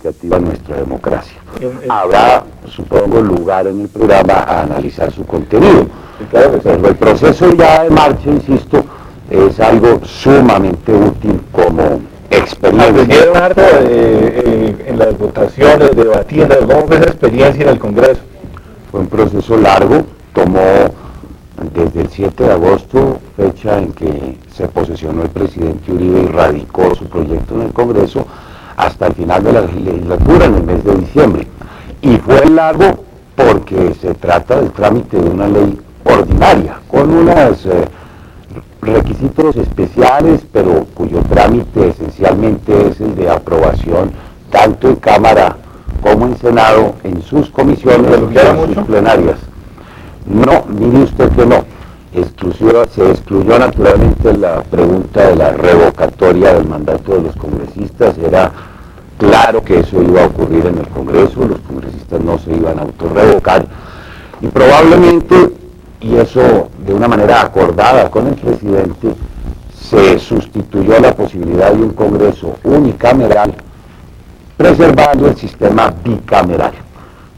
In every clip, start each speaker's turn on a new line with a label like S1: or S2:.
S1: a nuestra democracia. Habrá, supongo, lugar en el programa a analizar su contenido. Pero el proceso ya de marcha, insisto, es algo sumamente útil como experiencia.
S2: Aprendieron harto en las votaciones, debatiendo. ¿Cómo fue esa experiencia en el Congreso?
S1: Fue un proceso largo, tomó desde el 7 de agosto, fecha en que se posesionó el presidente Uribe y radicó su proyecto en el Congreso, hasta el final de la legislatura, en el mes de diciembre. Y fue largo porque se trata del trámite de una ley ordinaria, con unos requisitos especiales, pero cuyo trámite esencialmente es el de aprobación, tanto en Cámara como en Senado, en sus comisiones y en sus plenarias. No, mire usted que no. Se excluyó naturalmente la pregunta de la revocatoria del mandato de los congresistas. Era claro que eso iba a ocurrir en el Congreso, los congresistas no se iban a autorrevocar, y probablemente, y eso de una manera acordada con el presidente, se sustituyó la posibilidad de un Congreso unicameral, preservando el sistema bicameral.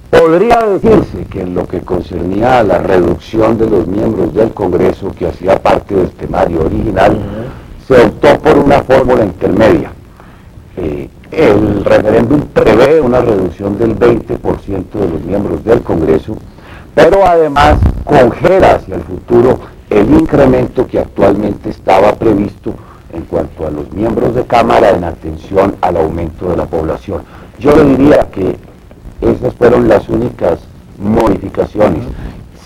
S1: Podría decirse que en lo que concernía a la reducción de los miembros del Congreso, que hacía parte del temario original, se optó por una fórmula intermedia. El referéndum prevé una reducción del 20% de los miembros del Congreso, pero además congela hacia el futuro el incremento que actualmente estaba previsto en cuanto a los miembros de Cámara en atención al aumento de la población. Yo le diría que esas fueron las únicas modificaciones,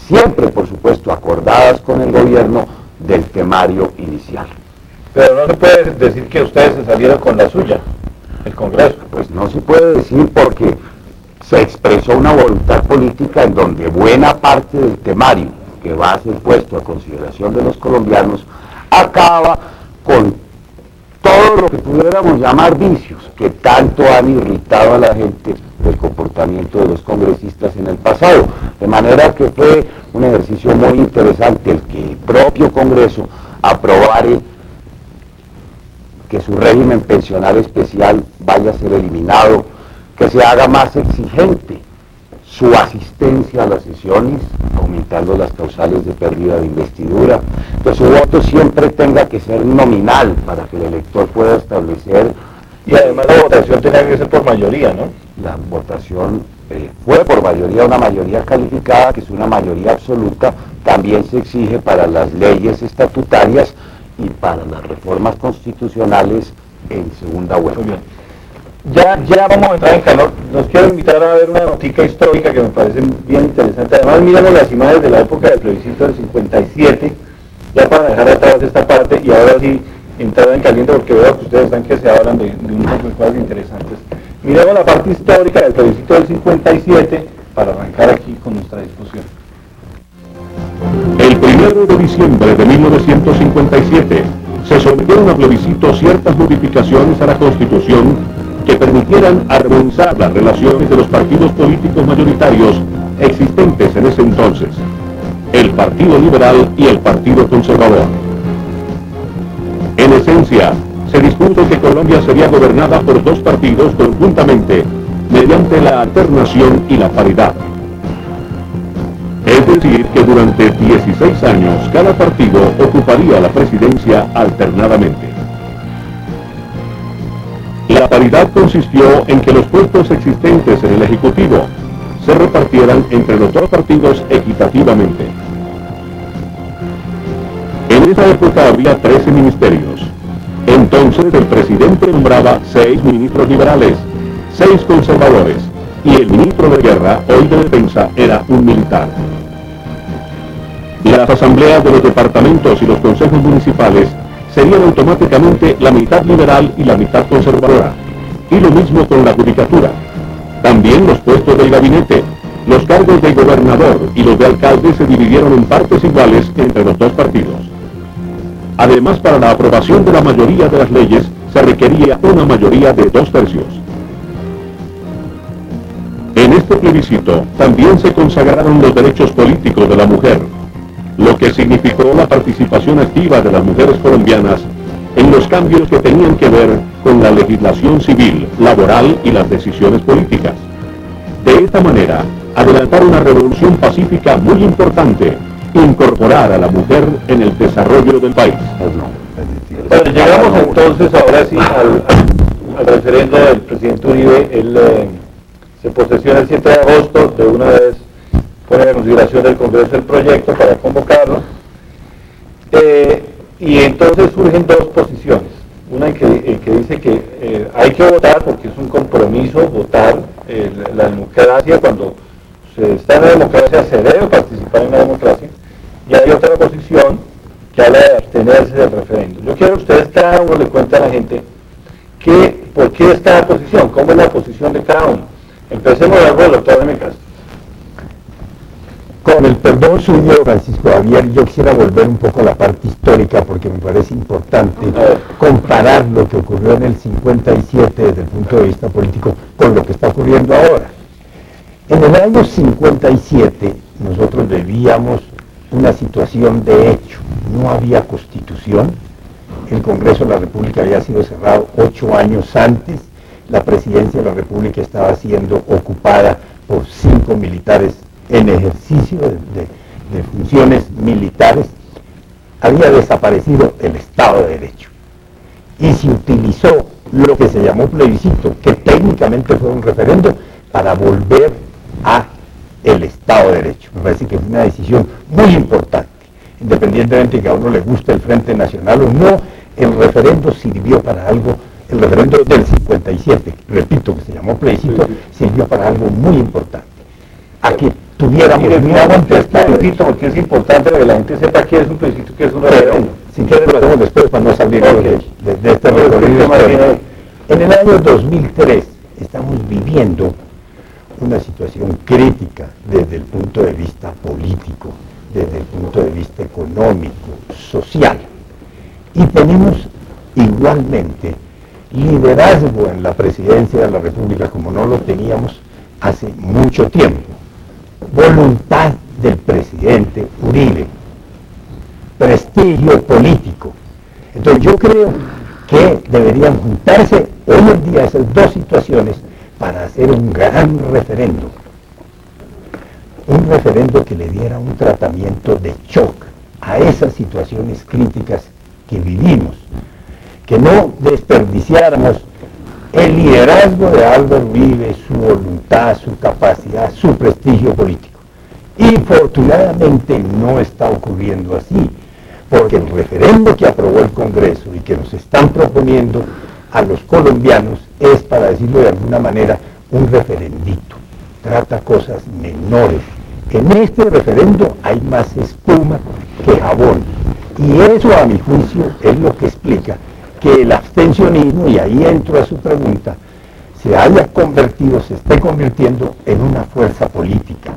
S1: siempre por supuesto acordadas con el gobierno del temario inicial.
S2: Pero no se puede decir que ustedes se salieron con la suya, el Congreso.
S1: Pues no se puede decir porque se expresó una voluntad política en donde buena parte del temario que va a ser puesto a consideración de los colombianos acaba con todo lo que pudiéramos llamar vicios que tanto han irritado a la gente del comportamiento de los congresistas en el pasado. De manera que fue un ejercicio muy interesante el que el propio Congreso aprobara que su régimen pensional especial vaya a ser eliminado, que se haga más exigente su asistencia a las sesiones, aumentando las causales de pérdida de investidura, que su voto siempre tenga que ser nominal para que el elector pueda establecer.
S2: Y además la votación tenía que ser por mayoría, ¿no?
S1: La votación fue por mayoría, una mayoría calificada, que es una mayoría absoluta. También se exige para las leyes estatutarias y para las reformas constitucionales en segunda vuelta.
S2: Muy bien. Ya vamos a entrar en calor. Los quiero invitar a ver una notica histórica que me parece bien interesante. Además, miramos las imágenes de la época del plebiscito del 57, ya para dejar atrás esta parte, y ahora sí entrar en caliente, porque veo que ustedes están que se hablan de unas cosas interesantes. Miremos la parte histórica del plebiscito del 57 para arrancar aquí con nuestra discusión.
S3: El 1 de diciembre de 1957 se sometieron a plebiscito ciertas modificaciones a la Constitución que permitieran armonizar las relaciones de los partidos políticos mayoritarios existentes en ese entonces, el Partido Liberal y el Partido Conservador. En esencia, se dispuso que Colombia sería gobernada por dos partidos conjuntamente mediante la alternación y la paridad. Es decir, que durante 16 años cada partido ocuparía la presidencia alternadamente. La paridad consistió en que los puestos existentes en el Ejecutivo se repartieran entre los dos partidos equitativamente. En esa época había 13 ministerios. Entonces el presidente nombraba 6 ministros liberales, 6 conservadores, y el ministro de Guerra, hoy de Defensa, era un militar. Las asambleas de los departamentos y los consejos municipales serían automáticamente la mitad liberal y la mitad conservadora, y lo mismo con la judicatura. También los puestos del gabinete, los cargos de gobernador y los de alcalde se dividieron en partes iguales entre los dos partidos. Además, para la aprobación de la mayoría de las leyes se requería una mayoría de 2/3. En este plebiscito también se consagraron los derechos políticos de la mujer, lo que significó la participación activa de las mujeres colombianas en los cambios que tenían que ver con la legislación civil, laboral y las decisiones políticas. De esta manera, adelantar una revolución pacífica muy importante, incorporar a la mujer en el desarrollo del país.
S2: Bueno, llegamos entonces ahora sí al referendo del presidente Uribe. Él se posesiona el 7 de agosto, de una vez pone a consideración del Congreso el proyecto para convocarlo, y entonces surgen dos posiciones. Una que dice que hay que votar porque es un compromiso votar, la democracia, cuando se está en la democracia se debe participar en la democracia, y hay otra posición que habla de abstenerse del referéndum. Yo quiero que ustedes cada uno le cuenten a la gente por qué es cada posición, cómo es la posición de cada uno. Empecemos a del doctor M. Castro.
S4: Con el perdón suyo, Francisco Javier, yo quisiera volver un poco a la parte histórica porque me parece importante comparar lo que ocurrió en el 57 desde el punto de vista político con lo que está ocurriendo ahora. En el año 57 nosotros vivíamos una situación de hecho, no había constitución, el Congreso de la República había sido cerrado 8 años antes, la presidencia de la República estaba siendo ocupada por 5 militares en ejercicio de funciones militares, había desaparecido el Estado de Derecho y se utilizó lo que se llamó plebiscito, que técnicamente fue un referendo para volver a el Estado de Derecho. Me parece que fue una decisión muy importante, independientemente de que a uno le guste el Frente Nacional o no, el referendo sirvió para algo. El referendo del 57, repito, que se llamó plebiscito, sirvió para algo muy importante. Aquí tuviéramos
S2: plebiscito, porque es importante que la gente sepa qué es un plebiscito, qué es un referendo.
S4: Si quieren lo hacemos después para no salir de este recorrido. En el año 2003 estamos viviendo una situación crítica desde el punto de vista político, desde el punto de vista económico, social. Y tenemos igualmente liderazgo en la presidencia de la República como no lo teníamos hace mucho tiempo. Voluntad del presidente Uribe, prestigio político. Entonces yo creo que deberían juntarse hoy en día esas dos situaciones para hacer un gran referendo. Un referendo que le diera un tratamiento de shock a esas situaciones críticas que vivimos. Que no desperdiciáramos el liderazgo de Álvaro Uribe, su voluntad, su capacidad, su prestigio político. Y afortunadamente no está ocurriendo así, porque el referendo que aprobó el Congreso y que nos están proponiendo a los colombianos es, para decirlo de alguna manera, un referendito. Trata cosas menores. En este referendo hay más espuma que jabón. Y eso, a mi juicio, es lo que explica que el abstencionismo, y ahí entro a su pregunta, se esté convirtiendo en una fuerza política.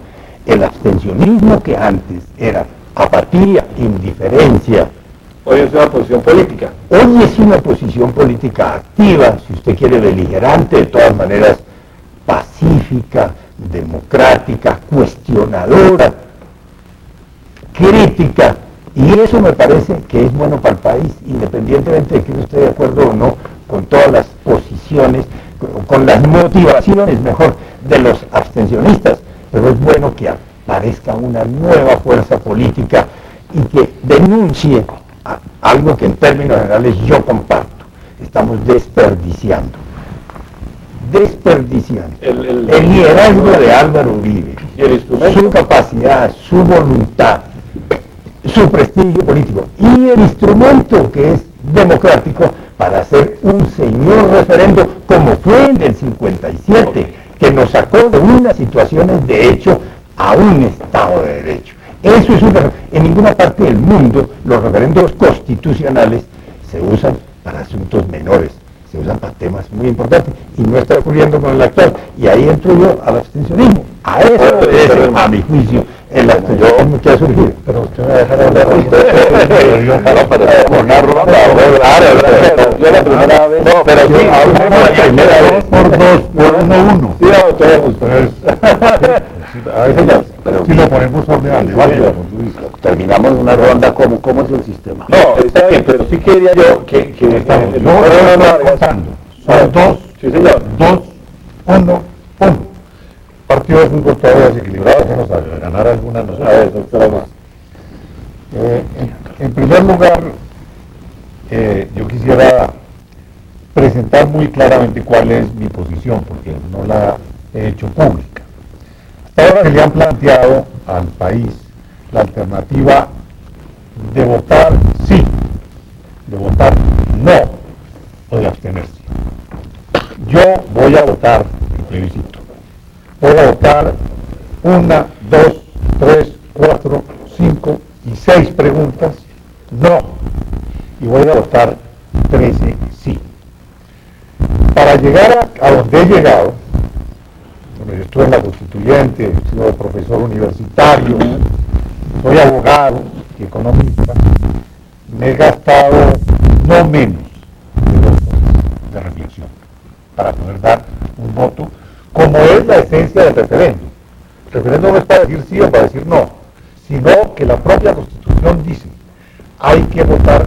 S4: El abstencionismo, que antes era apatía, indiferencia,
S2: hoy es una posición política.
S4: Hoy es una posición política activa, si usted quiere, beligerante, de todas maneras pacífica, democrática, cuestionadora, crítica. Y eso me parece que es bueno para el país, independientemente de que uno esté de acuerdo o no con todas las posiciones, con las motivaciones, mejor, de los abstencionistas. Pero es bueno que aparezca una nueva fuerza política y que denuncie algo que en términos generales yo comparto. Estamos desperdiciando el liderazgo de Álvaro Uribe, su capacidad, su voluntad, su prestigio político y el instrumento que es democrático para hacer un señor referendo como fue el del 57, que nos sacó de unas situaciones de hecho a un Estado de Derecho. Eso es en ninguna parte del mundo los referendos constitucionales se usan para asuntos menores, se usan para temas muy importantes y no está ocurriendo con el actual. Y ahí entro yo al abstencionismo. A eso obedece, a mi juicio, el abstencionismo que ha surgido. Pero usted me va a dejar hablar yo la primera vez. No, pero aquí la primera vez por 2, por 1-1. Sí, a veces
S1: pero
S5: si lo ponemos sobre al debate, como tú dices.
S1: terminamos una ronda, ¿cómo es el sistema?
S2: No, está bien, pero sí quería yo que
S5: Estamos,
S2: el
S5: yo
S2: doctor
S5: estoy
S2: Vargas-
S5: contando. Son dos,
S2: Sí, señor.
S5: 1. Partido de fútbol todavía desequilibrado, vamos a ganar alguna
S2: A
S5: nosotros.
S2: ver, doctora más.
S5: En primer lugar, yo quisiera presentar muy claramente cuál es mi posición, porque no la he hecho pública. Hasta ahora se le han planteado al país la alternativa de votar sí, de votar no o de abstenerse. Yo voy a votar el plebiscito. Voy a votar 1, 2, 3, 4, 5 y 6 preguntas no. Y voy a votar 13 sí. Para llegar a donde he llegado, bueno, yo estuve en la Constituyente, he sido profesor universitario, soy abogado y economista, me he gastado no menos de 2 horas de reflexión para poder dar un voto, como es la esencia del referéndum. El referéndum no es para decir sí o para decir no, sino que la propia Constitución dice, hay que votar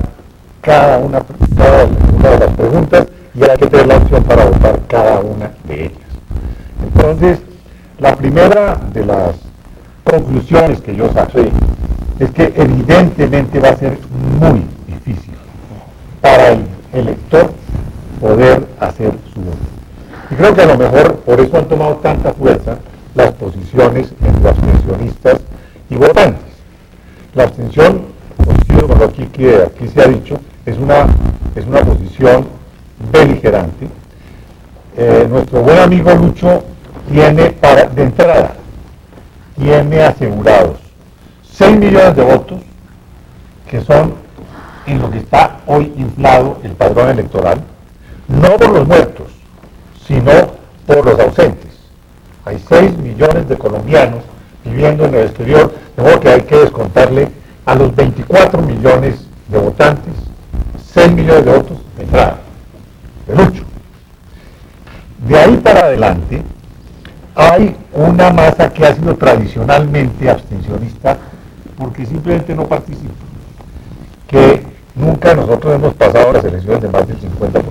S5: cada una de las preguntas y hay que tener la opción para votar cada una de ellas. Entonces, la primera de las conclusiones que yo saco es que evidentemente va a ser muy difícil para el elector poder hacer su voto. Y creo que a lo mejor por eso han tomado tanta fuerza las posiciones entre abstencionistas y votantes. La abstención, coincido con lo que aquí se ha dicho, es una posición beligerante. Nuestro buen amigo Lucho tiene de entrada, tiene asegurados 6 millones de votos, que son en lo que está hoy inflado el padrón electoral, no por los muertos, sino por los ausentes. Hay 6 millones de colombianos viviendo en el exterior, de modo que hay que descontarle a los 24 millones de votantes 6 millones de votos de entrada, de Lucho. De ahí para adelante hay una masa que ha sido tradicionalmente abstencionista porque simplemente no participa, que nunca nosotros hemos pasado las elecciones de más del 50%.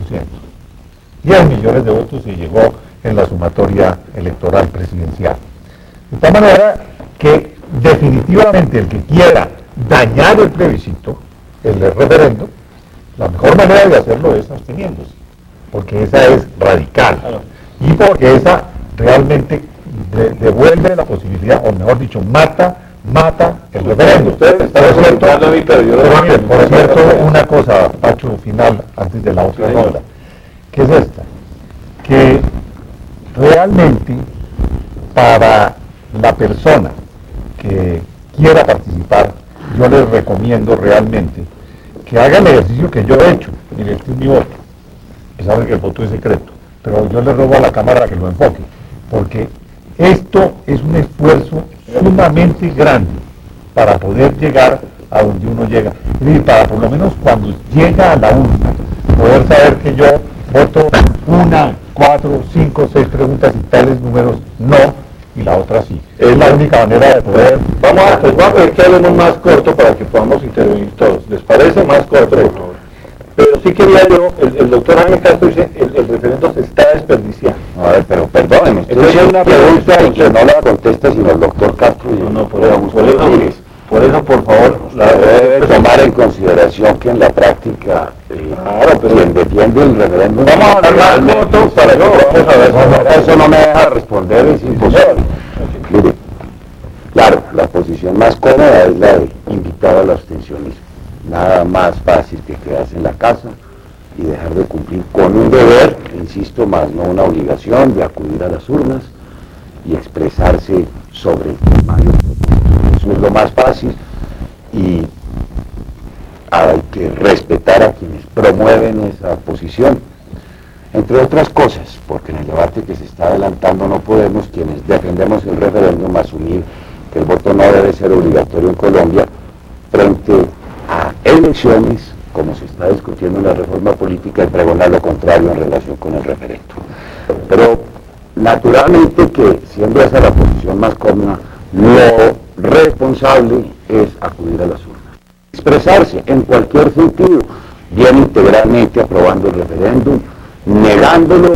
S5: 10 millones de votos se llegó en la sumatoria electoral presidencial. De tal manera que definitivamente el que quiera dañar el plebiscito, el referendo, la mejor manera de hacerlo es absteniéndose, porque esa es radical y porque esa realmente devuelve la posibilidad, o mejor dicho, mata el referendo.
S2: Ustedes están comentando a mí, pero yo
S5: Por cierto, una cosa, Pacho, final, antes de la otra ronda, que es esta, que realmente para la persona que quiera participar, yo les recomiendo realmente que haga el ejercicio que yo he hecho. Mire, este es mi voto, que saben que el voto es secreto, pero yo le robo a la cámara que lo enfoque, porque esto es un esfuerzo sumamente grande para poder llegar a donde uno llega. Es decir, para por lo menos cuando llega a la urna, poder saber que yo voto 1, 4, 5, 6 preguntas y tales números no, y la otra sí. Es la única manera de poder...
S2: Vamos a pedir que hablemos más corto para que podamos intervenir todos. ¿Les parece? Más corto. Pero sí quería yo, el doctor Ángel Castro dice, el referendo se está desperdiciando.
S1: A ver, pero perdóneme, estoy haciendo una pregunta y que no la contesta sino el doctor Castro y
S2: Por eso, por favor,
S1: debe tomar en consideración que en la práctica quien defiende el referéndum...
S2: Vamos a hablar más corto para que podamos a ver.
S1: Eso no me deja responder, es imposible. Mire, claro, la posición más cómoda es la de invitar al abstencionismo. Nada más fácil que quedarse en la casa y dejar de cumplir con un deber, insisto, más no una obligación de acudir a las urnas y expresarse sobre el tema. Eso es lo más fácil y hay que respetar a quienes promueven esa posición, entre otras cosas, porque en el debate que se está adelantando no podemos, quienes defendemos el referéndum, asumir que el voto no debe ser obligatorio en Colombia frente a elecciones, como se está discutiendo en la reforma política, y pregonar lo contrario en relación con el referéndum. Pero naturalmente que, siendo esa la posición más cómoda, Lo responsable es acudir a las urnas. Expresarse en cualquier sentido, bien integralmente aprobando el referéndum, negándolo,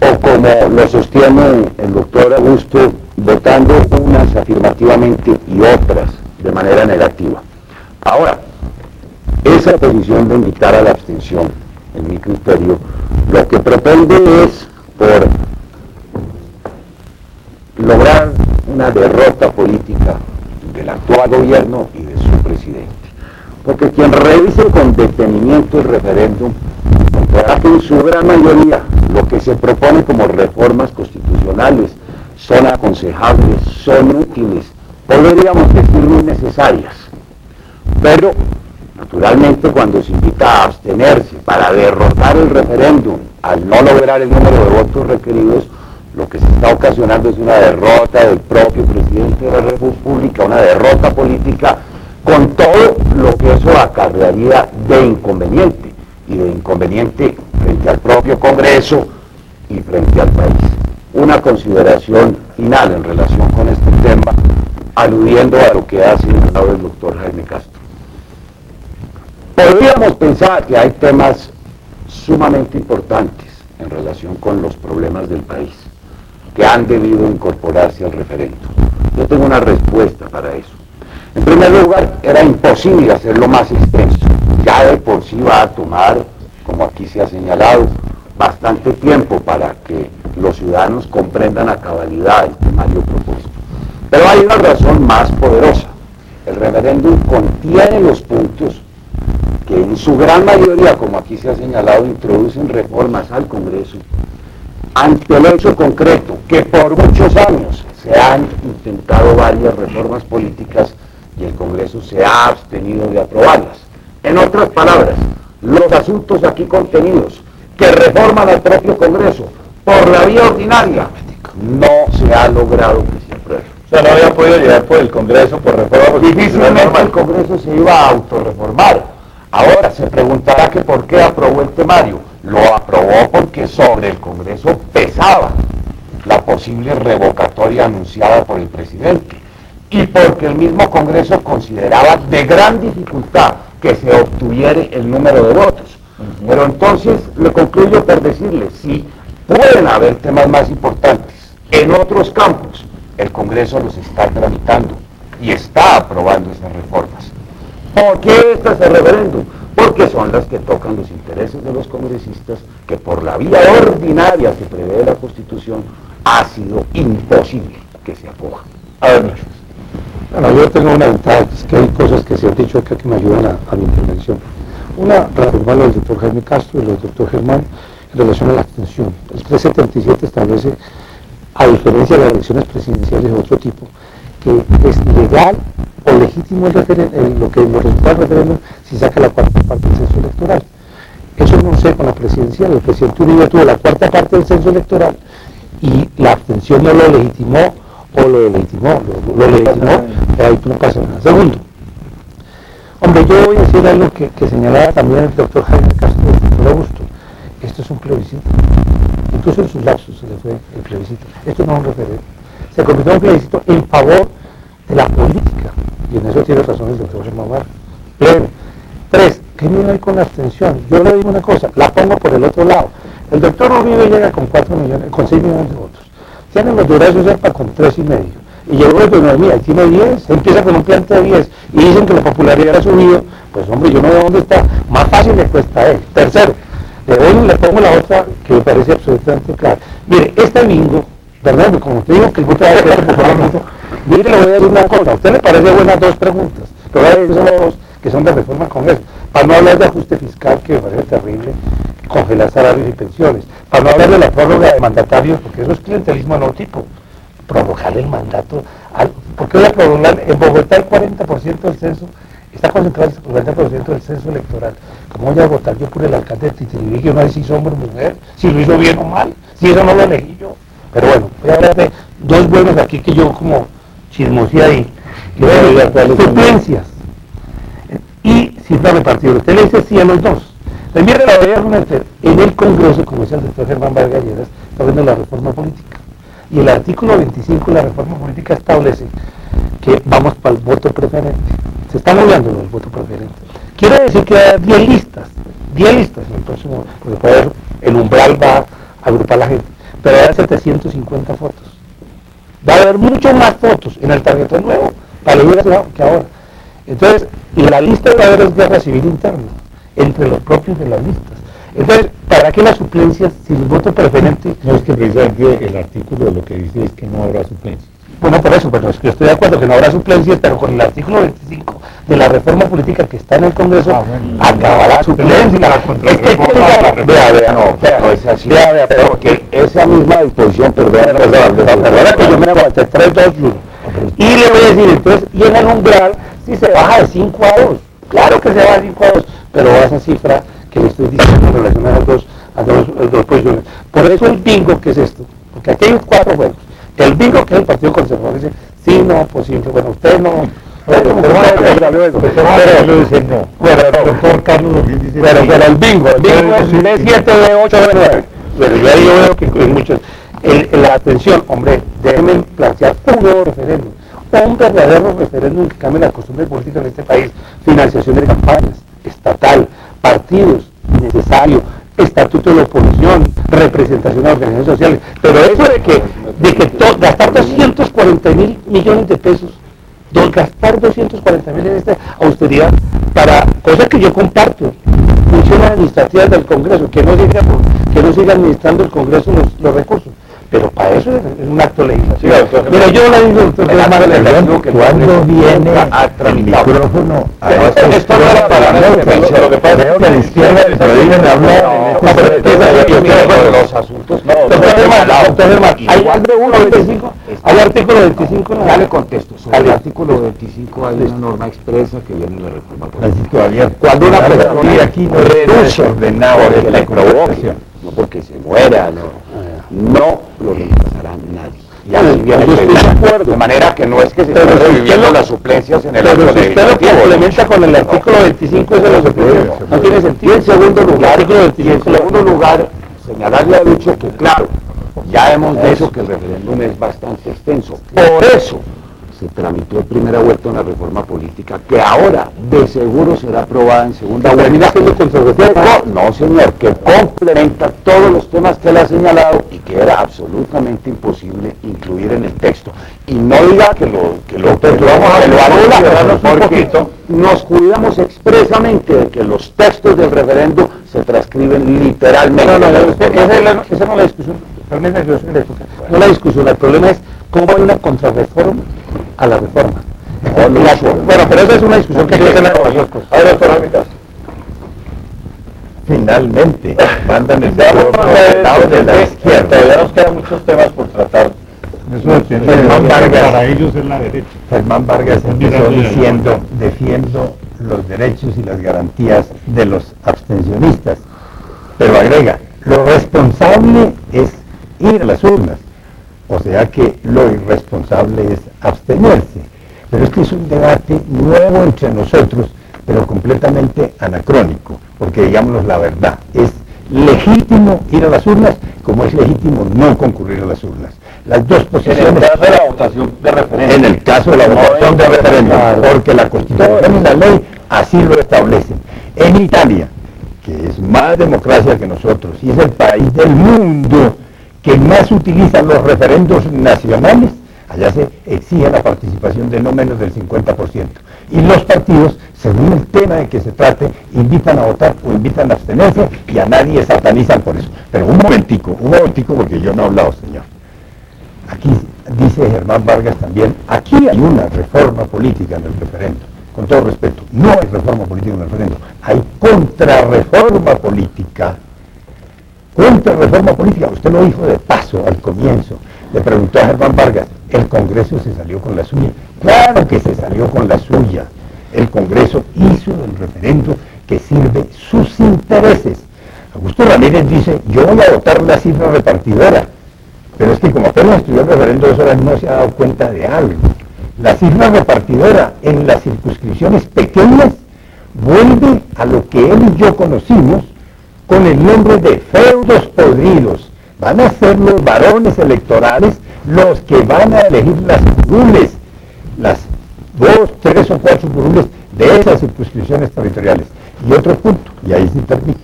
S1: o como lo sostiene el doctor Augusto, votando unas afirmativamente y otras de manera negativa. Ahora, esa posición de invitar a la abstención, en mi criterio, lo que pretende es, por lograr una derrota política del actual gobierno y de su presidente. Porque quien revise con detenimiento el referéndum encontrará que en su gran mayoría lo que se propone como reformas constitucionales son aconsejables, son útiles, podríamos decir muy necesarias. Pero, naturalmente, cuando se invita a abstenerse para derrotar el referéndum al no lograr el número de votos requeridos, lo que se está ocasionando es una derrota del propio presidente de la República, una derrota política, con todo lo que eso acarrearía de inconveniente, y de inconveniente frente al propio Congreso y frente al país. Una consideración final en relación con este tema, aludiendo a lo que ha señalado el doctor Jaime Castro. Podríamos pensar que hay temas sumamente importantes en relación con los problemas del país, que han debido incorporarse al referéndum. Yo tengo una respuesta para eso. En primer lugar, era imposible hacerlo más extenso. Ya de por sí va a tomar, como aquí se ha señalado, bastante tiempo para que los ciudadanos comprendan a cabalidad el temario propuesto. Pero hay una razón más poderosa. El referéndum contiene los puntos que en su gran mayoría, como aquí se ha señalado, introducen reformas al Congreso, ante el hecho concreto que por muchos años se han intentado varias reformas políticas y el Congreso se ha abstenido de aprobarlas. En otras palabras, los asuntos aquí contenidos que reforman al propio Congreso por la vía ordinaria, no se ha logrado que se apruebe.
S2: O sea, no había podido llegar por el Congreso por reforma.
S1: Difícilmente el Congreso se iba a autorreformar. Ahora se preguntará que por qué aprobó el temario. Lo aprobó porque sobre el Congreso pesaba la posible revocatoria anunciada por el presidente y porque el mismo Congreso consideraba de gran dificultad que se obtuviera el número de votos. Pero entonces le concluyo por decirle, si pueden haber temas más importantes en otros campos, el Congreso los está tramitando y está aprobando esas reformas. ¿Por qué estas el referéndum? Porque son las que tocan los intereses de los congresistas, que por la vía ordinaria que prevé la Constitución ha sido imposible que se acojan.
S2: A ver, Lucho.
S6: Bueno, yo tengo una ventaja, es que hay cosas que se han dicho acá que me ayudan a mi intervención. Una, reafirmar lo del doctor Jaime Castro y lo del doctor Germán en relación a la abstención. El 377 establece, a diferencia de las elecciones presidenciales de otro tipo, que es legal o legítimo lo que lo resulta del referéndum si saca la cuarta parte del censo electoral. Eso no sé con la presidencial. El presidente Uribe tuvo la cuarta parte del censo electoral y la abstención no lo legitimó, o lo legitimó, pero ahí tú no pasas nada. Segundo, hombre, yo voy a decir algo que señalaba también el doctor Jaime Castro, el doctor Augusto. Esto es un plebiscito. Incluso en sus lapsos se le fue el plebiscito. Esto no es un referéndum. Se convirtió en un plebiscito en favor de la política. Y en eso tiene razón el doctor Germán Vargas. Pleno. 3. ¿Qué miedo hay con la abstención? Yo le digo una cosa, la pongo por el otro lado. El doctor Uribe llega con 6 millones de votos. Tienen los de Horacio Serpa con 3,5. Y llegó el de Noemí, ahí tiene 10, empieza con un plante de 10 y dicen que la popularidad ha subido. Pues hombre, yo no veo dónde está. Más fácil le cuesta a él. Tercero, le pongo la otra que me parece absolutamente clara. Mire, este bingo, ¿verdad? Como te digo que el voto va a quedar popularmente, mire, le voy a decir una cosa. ¿A usted le parece buenas dos preguntas? Pero voy a decir solo dos que son de reforma al Congreso. Para no hablar de ajuste fiscal, que me parece terrible, congelar salarios y pensiones. Para no hablar de la prórroga de mandatarios, porque eso es clientelismo de no tipo. Prorrogar el mandato. ¿Por qué voy a prorrogar? En Bogotá el 40% del censo está concentrado el 40% del censo electoral. ¿Cómo voy a votar yo por el alcalde de Titiribí, que no sé si es hombre o mujer, si lo hizo bien o mal, si eso no lo elegí yo? Pero bueno, voy a hablar de dos buenos aquí que yo como chismosía ahí. Suplencias y cifra repartida. Usted le dice sí a los dos. Pues mire, la voy a argumentar. En el Congreso, como dice el doctor Germán Vargas Lleras, está viendo la reforma política. Y el artículo 25 de la reforma política establece que vamos para el voto preferente. Se está moviendo el voto preferente. Quiere decir que hay 10 listas en el próximo, porque por eso el umbral va a agrupar la gente, pero va a haber 750 fotos. Va a haber mucho más fotos en el tarjetón nuevo para la ciudad que ahora. Entonces, la lista va a haber es guerra civil interna entre los propios de las listas. Entonces, ¿para qué las suplencias si el voto preferente?
S5: No, es que precisamente el artículo de lo que dice es que no habrá suplencias.
S6: Bueno, por eso, pero es que yo estoy de acuerdo que no habrá suplencias, pero con el artículo 25 de la reforma política que está en el Congreso, acabará suplencia.
S1: Vea, no es así.
S6: Vea, pero
S1: Porque esa misma disposición, perdona
S6: que yo me aguanté 3, 2, 1. Y le voy a decir, entonces, y en el umbral, si se baja de 5 a 2, claro que se baja de 5 a 2, pero a esa cifra que le estoy diciendo en relación a las dos posiciones. Por eso el bingo, ¿qué es esto? Porque aquí hay 4 juegos. El bingo, que es el Partido Conservador, dice, sí, no, posible, bueno, usted no...
S5: Pero
S6: el bingo es B7, B8, B9. Pero yo veo que en muchos... la atención, hombre, déjenme plantear un nuevo referéndum. Un verdadero referéndum que cambie la costumbre política en este país. Financiación de campañas, estatal, partidos, necesario, estatuto de la oposición, representación de organizaciones sociales. Pero eso de que gastar 240.000 millones de pesos, gastar 240.000 en esta austeridad para cosas que yo comparto, funciones administrativas del Congreso, que no siga administrando el Congreso los recursos. Pero para eso es un acto legislativo. Pero yo le digo,
S4: ¿cuándo viene el micrófono a
S6: esto no era para
S4: lo que pasa es que a la izquierda le prohíben hablar
S1: de los asuntos.
S6: Doctor Germán, ¿hay artículo 25?
S1: Ya le contesto. Sobre el artículo 25 hay una norma expresa que viene en la reforma política.
S4: Francisco Javier,
S1: Cuando una persona
S4: aquí no es ordenado
S1: porque le provoque, no porque se muera, no lo reemplazará nadie. Y así viene el reglamento. De manera que no es que se esté reviviendo las suplencias en el acto
S6: Pero si usted lo
S1: legislativo.
S6: complementa con el artículo 25, eso lo suprime. No tiene sentido.
S1: En segundo lugar, señalarle a Lucho que claro, ya hemos dicho que el referéndum es bastante extenso. Por eso se tramitó en primera vuelta una reforma política que ahora de seguro será aprobada en segunda vuelta.
S6: ¿Termina siendo controversial?
S1: No, señor, que complementa todos los temas que él ha señalado y que era absolutamente imposible incluir en el texto. Y no diga que lo anula, porque nos cuidamos expresamente de que los textos del referendo se transcriben literalmente.
S6: Esa no es la discusión. Realmente no es la discusión. El problema es cómo hay una contrarreforma a la reforma. Bueno, pero esa es una discusión que hay que tener con las cosas.
S2: Ahora, doctor Amitas.
S4: Finalmente, mandan el lado de la izquierda.
S2: Todavía nos quedan muchos temas por tratar.
S5: Eso depende de para ellos es la derecha.
S4: Germán Vargas empezó diciendo, defiendo los derechos y las garantías de los abstencionistas. Pero agrega, lo responsable es ir a las urnas. O sea que lo irresponsable es abstenerse. Pero este es un debate nuevo entre nosotros, pero completamente anacrónico, porque digámonos la verdad, es legítimo ir a las urnas como es legítimo no concurrir a las urnas. Las dos posiciones...
S2: En el caso de la votación de referéndum.
S4: En el caso de la votación de referéndum, porque la Constitución y la ley así lo establecen. En Italia, que es más democracia que nosotros, y es el país del mundo que más utiliza los referendos nacionales, allá se exige la participación de no menos del 50%. Y los partidos, según el tema de que se trate, invitan a votar o invitan a abstenerse y a nadie satanizan por eso. Pero un momentico, porque yo no he hablado, señor. Aquí dice Germán Vargas también, aquí hay una reforma política en el referendo. Con todo respeto, no hay reforma política en el referendo, hay contrarreforma política. Contrarreforma política, usted lo dijo de paso al comienzo. Le preguntó a Germán Vargas, ¿el Congreso se salió con la suya? Claro que se salió con la suya. El Congreso hizo el referendo que sirve sus intereses. Augusto Ramírez dice, yo voy a votar la cifra repartidora. Pero es que como apenas estudió el referendo, eso no se ha dado cuenta de algo. La cifra repartidora en las circunscripciones pequeñas vuelve a lo que él y yo conocimos con el nombre de feudos podridos. Van a ser los varones electorales los que van a elegir las curules, las 2, 3 o 4 curules de esas circunscripciones territoriales. Y otro punto, y ahí sí termina,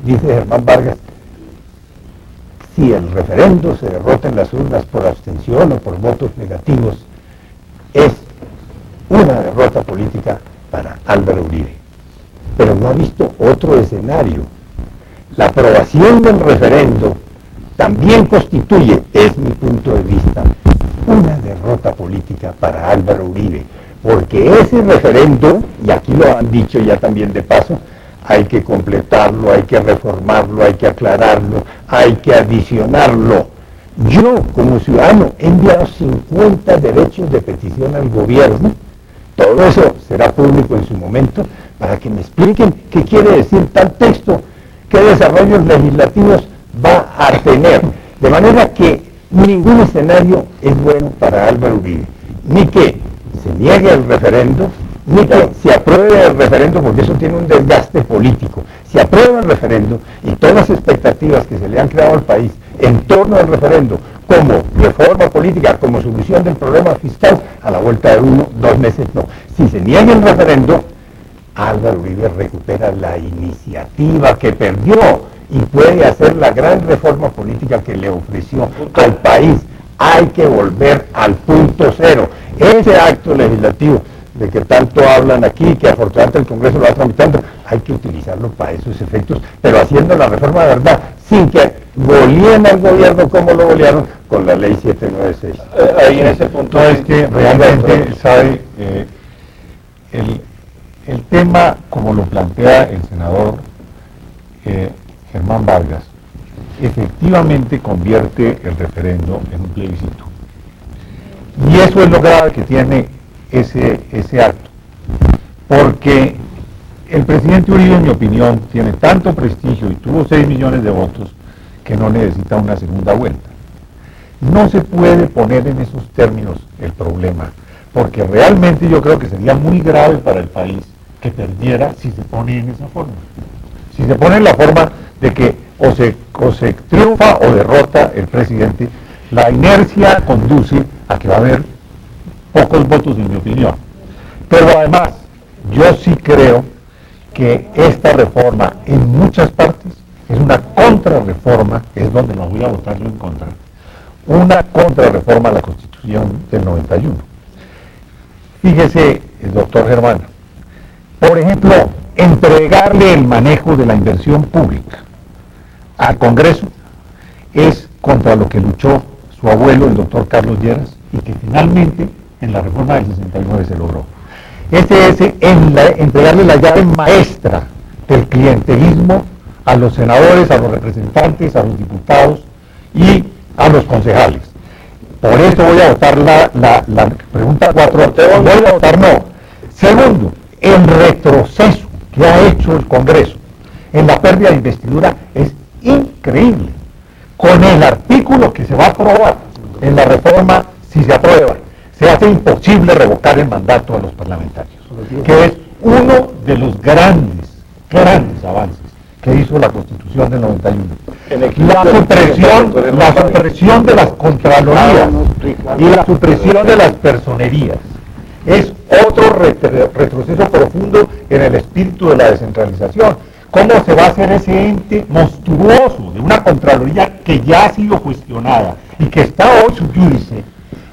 S4: dice Germán Vargas, si el referendo se derrota en las urnas por abstención o por votos negativos, es una derrota política para Álvaro Uribe. Pero no ha visto otro escenario. La aprobación del referendo también constituye, es mi punto de vista, una derrota política para Álvaro Uribe, porque ese referendo, y aquí lo han dicho ya también de paso, hay que completarlo, hay que reformarlo, hay que aclararlo, hay que adicionarlo. Yo, como ciudadano, he enviado 50 derechos de petición al gobierno. Todo eso será público en su momento para que me expliquen qué quiere decir tal texto, qué desarrollos legislativos va a tener. De manera que ningún escenario es bueno para Álvaro Uribe. Ni que se niegue el referendo, ni que se apruebe el referendo, porque eso tiene un desgaste político. Se aprueba el referendo y todas las expectativas que se le han creado al país en torno al referendo, como reforma política, como solución del problema fiscal, a la vuelta de 1 o 2 meses no. Si se niega el referendo, Álvaro Uribe recupera la iniciativa que perdió y puede hacer la gran reforma política que le ofreció al país. Hay que volver al punto cero. Ese acto legislativo de que tanto hablan aquí, que afortunadamente el Congreso lo va tramitando, hay que utilizarlo para esos efectos, pero haciendo la reforma de verdad, sin que golien al gobierno como lo golearon con la ley 796.
S2: Ahí en ese punto
S5: No, es que realmente, sabe, el tema, como lo plantea el senador Germán Vargas, efectivamente convierte el referendo en un plebiscito. Y eso es lo grave que tiene ese acto. Porque el presidente Uribe, en mi opinión, tiene tanto prestigio y tuvo 6 millones de votos que no necesita una segunda vuelta. No se puede poner en esos términos el problema, porque realmente yo creo que sería muy grave para el país que perdiera si se pone en esa forma. Si se pone en la forma de que o se triunfa o derrota el presidente, la inercia conduce a que va a haber pocos votos, en mi opinión. Pero además, yo sí creo que esta reforma en muchas partes es una contrarreforma, que es donde la voy a votar yo en contra, una contrarreforma a la Constitución del 91. Fíjese, el doctor Germán, por ejemplo, entregarle el manejo de la inversión pública al Congreso es contra lo que luchó su abuelo, el doctor Carlos Lleras, y que finalmente en la reforma del 69 se logró. Ese es entregarle la llave maestra del clientelismo a los senadores, a los representantes, a los diputados y a los concejales. Por eso voy a votar la pregunta 4. Voy a votar no. Segundo, el retroceso que ha hecho el Congreso en la pérdida de investidura es increíble. Con el artículo que se va a aprobar en la reforma, si se aprueba, se hace imposible revocar el mandato a los parlamentarios, que es uno de los grandes avances que hizo la Constitución del 91. La supresión de las contralorías y la supresión de las personerías es otro retroceso profundo en el espíritu de la descentralización. ¿Cómo se va a hacer ese ente monstruoso de una Contraloría que ya ha sido cuestionada y que está hoy sub iudice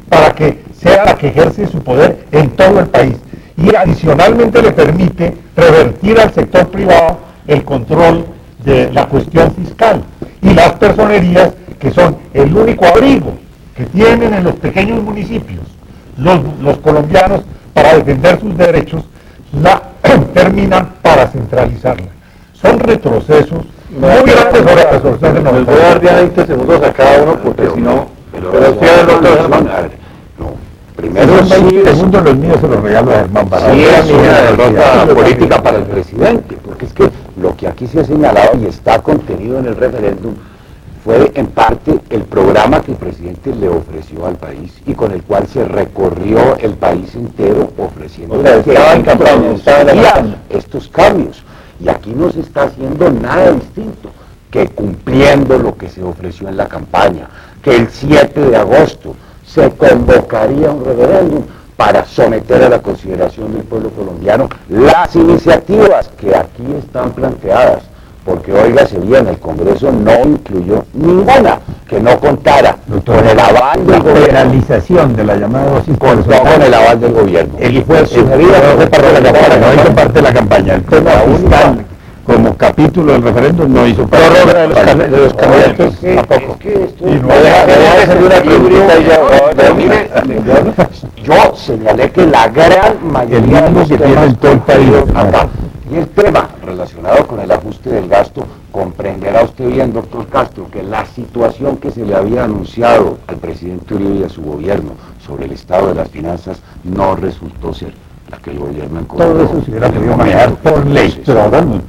S5: para que sea la que ejerce su poder en todo el país? Y adicionalmente le permite revertir al sector privado el control de la cuestión fiscal y las personerías, que son el único abrigo que tienen en los pequeños municipios los colombianos para defender sus derechos, terminan para centralizarla. Son retrocesos muy grandes sobre la resolución del 90.
S2: Les voy a dar ya 20 segundos a cada uno, porque si no... Pero si el doctor Germán...
S4: Primero los 20 segundos los míos se los regalo a Germán Barra.
S1: Sí, es una derrota política para el presidente, porque es que lo que aquí se ha señalado y está contenido en el referéndum fue en parte el programa que el presidente le ofreció al país y con el cual se recorrió el país entero ofreciendo estos cambios. Y aquí no se está haciendo nada distinto que cumpliendo lo que se ofreció en la campaña, que el 7 de agosto se convocaría un referéndum para someter a la consideración del pueblo colombiano las iniciativas que aquí están planteadas, porque óigase bien, el Congreso no incluyó ninguna que no contara con el aval del
S4: La
S1: gobierno,
S4: federalización de la llamada dosis
S1: contó con el aval del gobierno.
S4: y fue sugerida por parte de la campaña, no hizo parte de la campaña. El tema fiscal como capítulo del referéndum no hizo parte
S6: de los candidatos tampoco.
S5: Y no
S2: deja de ser una preguntita y ya,
S1: Pero mire, yo señalé que la gran mayoría de los
S4: que tiene
S1: temas
S4: en todo el país.
S1: acá. Y el tema relacionado con el ajuste del gasto, comprenderá usted bien, doctor Castro, que la situación que se le había anunciado al presidente Uribe y a su gobierno sobre el estado de las finanzas no resultó ser la que el gobierno encontró.
S4: Todo eso se hubiera podido manejar por ley, pero ahora no.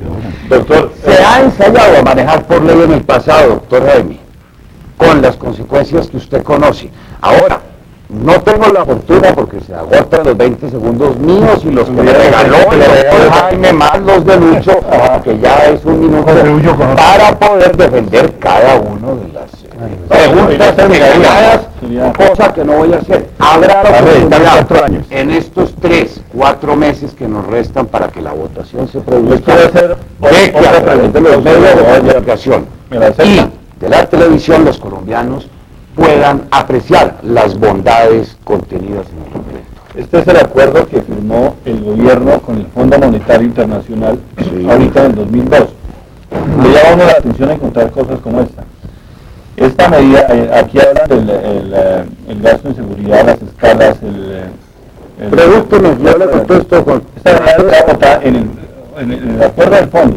S1: Doctor, se ha ensayado a manejar por ley en el pasado, doctor Jaime, con las consecuencias que usted conoce. Ahora, no tengo la fortuna porque se agotan los 20 segundos míos y los que me regaló el doctor Jaime más los de Lucho, que ya es un minuto, para poder defender cada uno de las preguntas terminadas, cosa que no voy a hacer. Habrá la oportunidad en estos 3-4 meses que nos restan para que la votación se produzca de que a través de los medios de comunicación y de la televisión los colombianos puedan apreciar las bondades contenidas en el referendo.
S2: Este es el acuerdo que firmó el gobierno con el Fondo Monetario Internacional ahorita en el 2002. Le llama a uno la atención encontrar cosas como esta. Esta medida, aquí hablan del el gasto en seguridad, las escalas,
S1: Pregúnteme, yo le contesto con...
S2: Esta medida será votada en el acuerdo del fondo.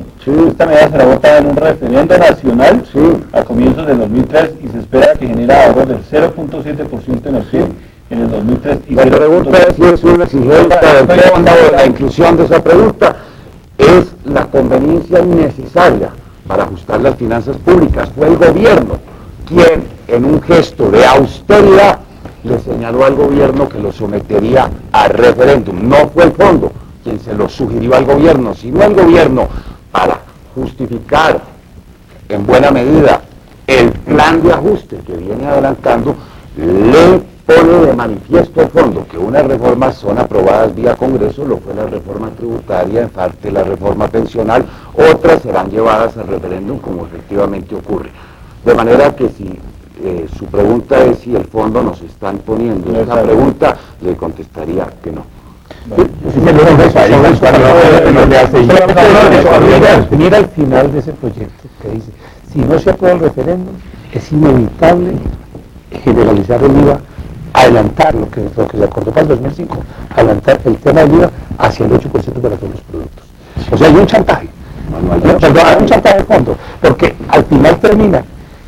S2: Esta medida será votada en un referendo nacional a comienzos del 2003 y se espera que genere ahorros del 0.7% en el PIB en el 2003. Y
S1: la pregunta es si es una exigencia del fondo, la inclusión de esa pregunta es la conveniencia innecesaria para ajustar las finanzas públicas. Fue el gobierno quien, en un gesto de austeridad, le señaló al gobierno que lo sometería a referéndum. No fue el fondo quien se lo sugirió al gobierno, sino el gobierno, para justificar en buena medida el plan de ajuste que viene adelantando, le pone de manifiesto al fondo que unas reformas son aprobadas vía Congreso, lo fue la reforma tributaria, en parte la reforma pensional, otras serán llevadas al referéndum como efectivamente ocurre. De manera que si su pregunta es si el fondo nos está imponiendo esa pregunta, le contestaría que no.
S6: Mira el final de ese proyecto que dice, si no se aprueba el referéndum, es inevitable generalizar el IVA, adelantar lo que se acordó para el 2005, adelantar el tema del IVA hacia el 8% para todos los productos. O sea, hay un chantaje, hay un chantaje de fondo, porque al final termina,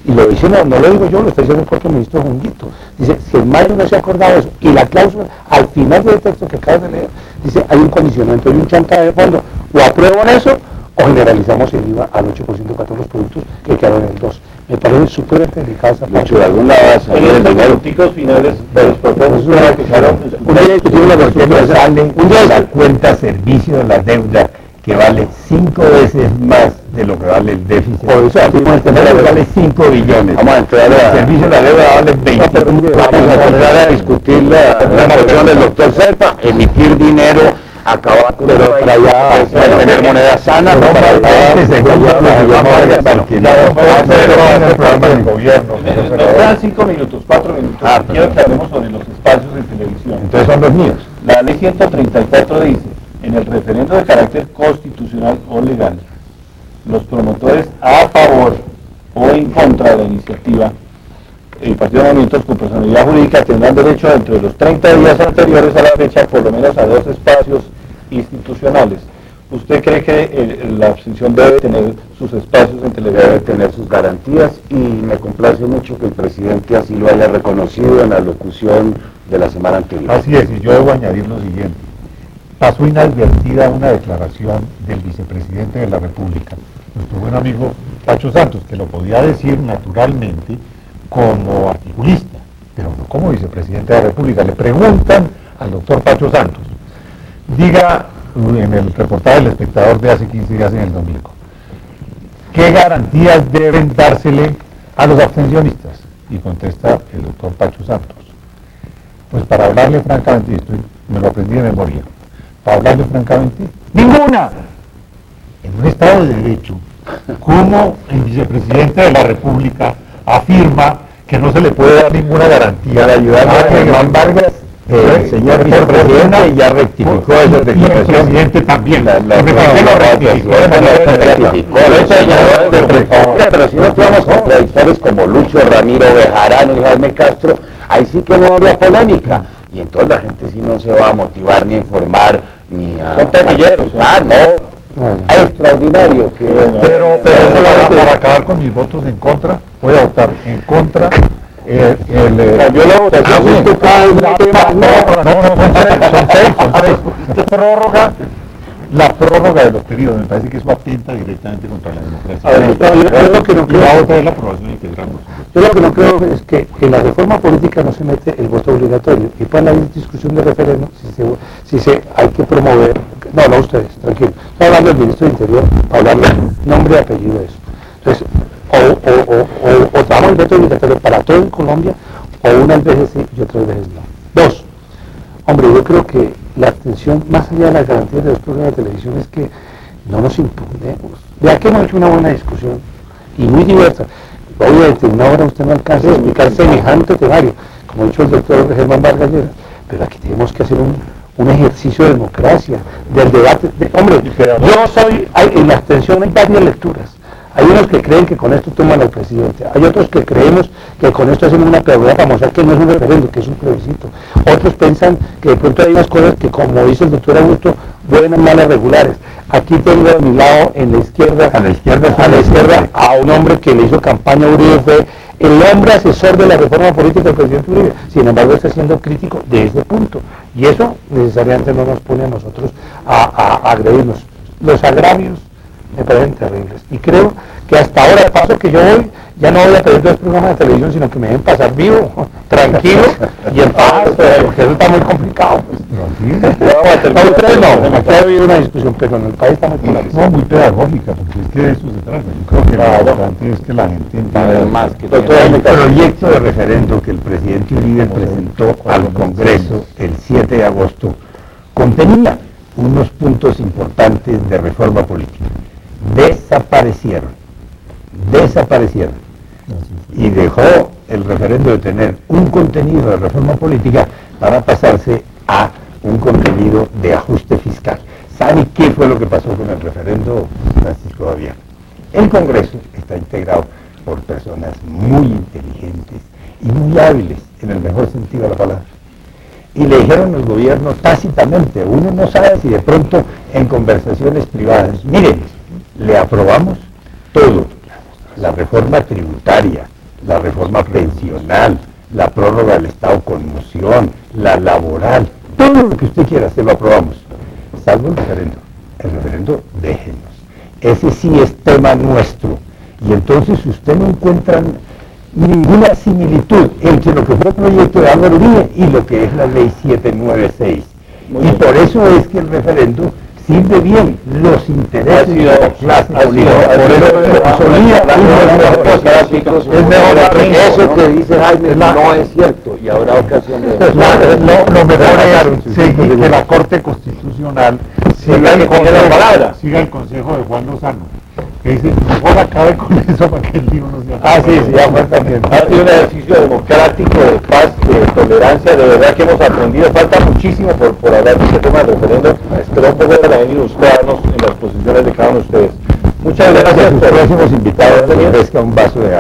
S6: y lo dice, no lo digo yo, lo está diciendo el propio ministro Junguito, dice, si en mayo no se ha acordado eso, y la cláusula, al final del texto que acabas de leer, dice, hay un condicionamiento y un chantaje de fondo, o aprueban eso, o generalizamos el IVA al 8% para todos los productos que quedan en el 2%. Me parece súper delicada esa parte.
S1: De algún lado va a salir el dinero.
S2: Los finales de los propuestos
S4: Un día discutimos la cuestión que sale la cuenta servicio de la deuda, que vale 5 veces más de lo que vale el déficit.
S1: Por eso aquí vamos a
S4: tener vale 5 billones.
S1: Vamos a entrar
S4: El servicio de la deuda vale 20.
S1: Vamos a entrar a discutir la moción del doctor Serpa, emitir dinero, acabar con pero para allá tener moneda sana,
S2: Nos quedan 5 minutos, 4 minutos. Quiero que hablemos sobre los espacios en televisión.
S4: Entonces son los míos.
S2: La ley 134 dice, en el referendo de carácter constitucional o legal, los promotores a favor o en contra de la iniciativa, el Partido de Movimientos con Personalidad Jurídica tendrán derecho dentro de los 30 días anteriores a la fecha por lo menos a 2 espacios institucionales. ¿Usted cree que la abstención debe tener sus espacios en televisión?
S1: Debe tener sus garantías y me complace mucho que el presidente así lo haya reconocido en la locución de la semana anterior.
S5: Así es, y yo debo añadir lo siguiente. Pasó inadvertida una declaración del vicepresidente de la República, nuestro buen amigo Pacho Santos, que lo podía decir naturalmente como articulista, pero no como vicepresidente de la República. Le preguntan al doctor Pacho Santos, diga en el reportaje del Espectador de hace 15 días en el domingo, ¿qué garantías deben dársele a los abstencionistas? Y contesta el doctor Pacho Santos, Pues para hablarle francamente, me lo aprendí de memoria, para hablarle francamente, ¡ninguna! En un Estado de Derecho, ¿cómo el vicepresidente de la República afirma que no se le puede dar ninguna garantía
S4: Para ayudarle a Germán Vargas, el señor vicepresidente ya rectificó esa
S5: y el presidente también? El presidente lo rectificó de manera
S1: Pero si no tuviéramos contradictores como Lucho, Ramiro, Bejarano y Jaime Castro, ahí sí que no habría polémica. Y entonces la gente sí no se va a motivar ni a informar, ni a...
S2: Son taquilleros.
S1: No. Extraordinario.
S5: Pero para acabar con mis votos en contra, voy a votar en contra
S2: Cambió la votación.
S5: Son seis. Prórroga, la prórroga de los periodos, me parece que eso atenta directamente contra la democracia.
S6: Yo lo que no creo,
S5: la otra es la aprobación del que gramos.
S6: yo lo que no creo es que en la reforma política no se mete el voto obligatorio y para la discusión de referéndum si se hay que promover, no ustedes, tranquilos, estoy hablando del ministro de Interior, hablarle nombre y apellido de eso. Entonces, o damos el voto obligatorio para todo en Colombia, o unas veces sí y otras veces no. Dos, hombre, yo creo que la abstención, más allá de las garantías de los programas de televisión, es que no nos impugnemos. Vea que hemos hecho una buena discusión y muy diversa. Obviamente, en una hora usted no alcanza a explicar semejante temario, como ha dicho el doctor Germán Vargas Lleras, pero aquí tenemos que hacer un ejercicio de democracia, del debate. Hombre, yo soy, en la abstención hay varias lecturas. Hay unos que creen que con esto toman al presidente, hay otros que creemos que con esto hacemos una pregunta famosa que no es un referéndum, que es un plebiscito. Otros piensan que de pronto hay unas cosas que, como dice el doctor Augusto, buenas, malas, regulares. Aquí tengo a mi lado, en la izquierda, a un hombre que le hizo campaña a Uribe, fue el hombre asesor de la reforma política del presidente Uribe. Sin embargo, está siendo crítico de ese punto. Y eso necesariamente no nos pone a nosotros a agredirnos. Los agravios me parecen terribles. Y creo que hasta ahora, de paso que yo voy, ya no voy a pedir 2 programas de televisión, sino que me dejen pasar vivo, tranquilo y en paz, porque eso está muy complicado. Aquí ha habido una discusión, pero en el país está muy polarizado.
S5: No, muy pedagógica, porque es que de eso se trata. Yo creo que lo importante es que la gente entienda
S1: más que
S4: el proyecto de referendo que el presidente Uribe presentó al Congreso el 7 de agosto contenía unos puntos importantes de reforma política. Desaparecieron y dejó el referendo de tener un contenido de reforma política para pasarse a un contenido de ajuste fiscal. ¿Sabe qué fue lo que pasó con el referendo, Francisco Javier? El Congreso está integrado por personas muy inteligentes y muy hábiles, en el mejor sentido de la palabra. Y le dijeron al gobierno tácitamente, uno no sabe si de pronto en conversaciones privadas, miren, le aprobamos todo, la reforma tributaria, la reforma pensional, la prórroga del estado de conmoción, la laboral, todo lo que usted quiera, se lo aprobamos, salvo el referendo. El referendo, déjenos. Ese sí es tema nuestro. Y entonces usted no encuentra ninguna similitud entre lo que fue el proyecto de Álvaro Uribe y lo que es la ley 796. Y por eso es que el referendo sirve bien los intereses de la clase política. Por eso consolida
S1: es mejor eso que dice Jaime no es cierto y habrá ocasión de
S5: lo mejor es seguir que la Corte Constitucional siga el consejo de Juan Lozano, que dice, mejor acabe con eso para que el lío no sea...
S2: sí, ya fue también. Ha sido un ejercicio democrático, de paz, de tolerancia, de verdad que hemos aprendido. Falta muchísimo por hablar de este tema del referéndum, pero un poco de venir ilustrarnos en las posiciones de cada uno de ustedes. Muchas gracias.
S4: Los próximos invitados, que ofrezca un vaso de agua.